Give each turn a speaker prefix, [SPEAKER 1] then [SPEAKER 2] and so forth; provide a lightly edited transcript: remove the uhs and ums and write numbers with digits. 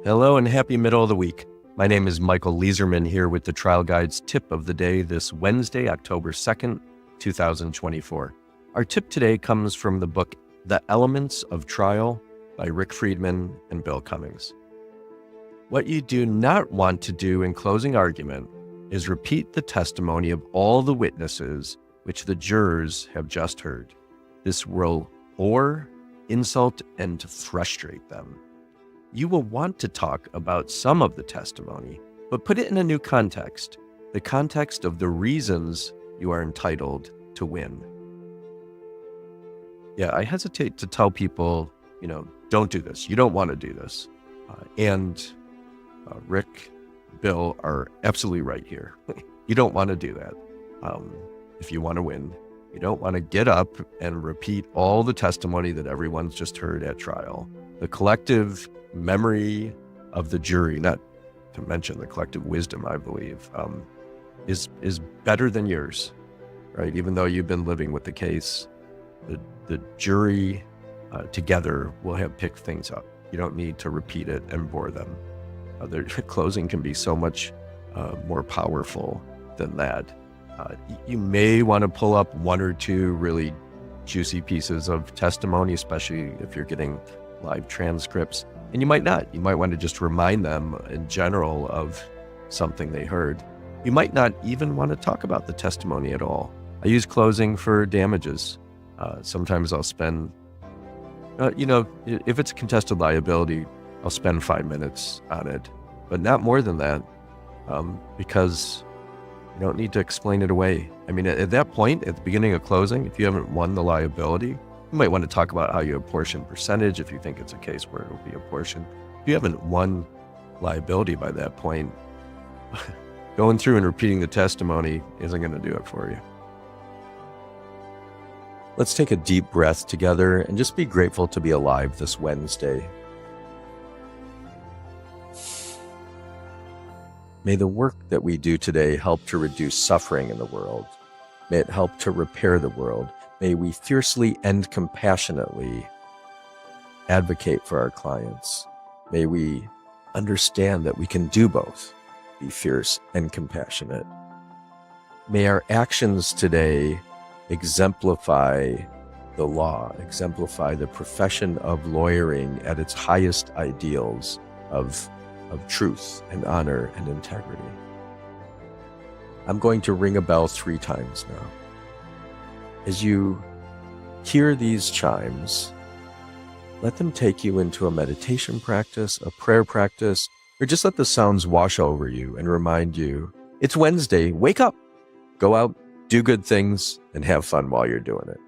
[SPEAKER 1] Hello and happy middle of the week. My name is Michael Leeserman here with the Trial Guide's tip of the day this Wednesday, October 2nd, 2024. Our tip today comes from the book The Elements of Trial by Rick Friedman and Bill Cummings. What you do not want to do in closing argument is repeat the testimony of all the witnesses which the jurors have just heard. This will bore, insult, and frustrate them. You will want to talk about some of the testimony, but put it in a new context, the context of the reasons you are entitled to win. Yeah, I hesitate to tell people, don't do this. You don't want to do this. Rick, Bill are absolutely right here. You don't want to do that. If you want to win, you don't want to get up and repeat all the testimony that everyone's just heard at trial. The collective memory of the jury, not to mention the collective wisdom, I believe, is better than yours, right? Even though you've been living with the case, the jury together will have picked things up. You don't need to repeat it and bore them. Their closing can be so much more powerful than that. You may want to pull up one or two really juicy pieces of testimony, especially if you're getting live transcripts. And you might not. You might want to just remind them in general of something they heard. You might not even want to talk about the testimony at all. I use closing for damages. Sometimes I'll spend, if it's a contested liability, I'll spend 5 minutes on it, but not more than that, because you don't need to explain it away. I mean, at that point, at the beginning of closing, if you haven't won the liability, you might want to talk about how you apportion percentage if you think it's a case where it will be apportioned. If you haven't won liability by that point, going through and repeating the testimony isn't going to do it for you. Let's take a deep breath together and just be grateful to be alive this Wednesday. May the work that we do today help to reduce suffering in the world. May it help to repair the world. May we fiercely and compassionately advocate for our clients. May we understand that we can do both, be fierce and compassionate. May our actions today exemplify the law, exemplify the profession of lawyering at its highest ideals of truth and honor and integrity. I'm going to ring a bell 3 times now. As you hear these chimes, let them take you into a meditation practice, a prayer practice, or just let the sounds wash over you and remind you, it's Wednesday, wake up, go out, do good things, and have fun while you're doing it.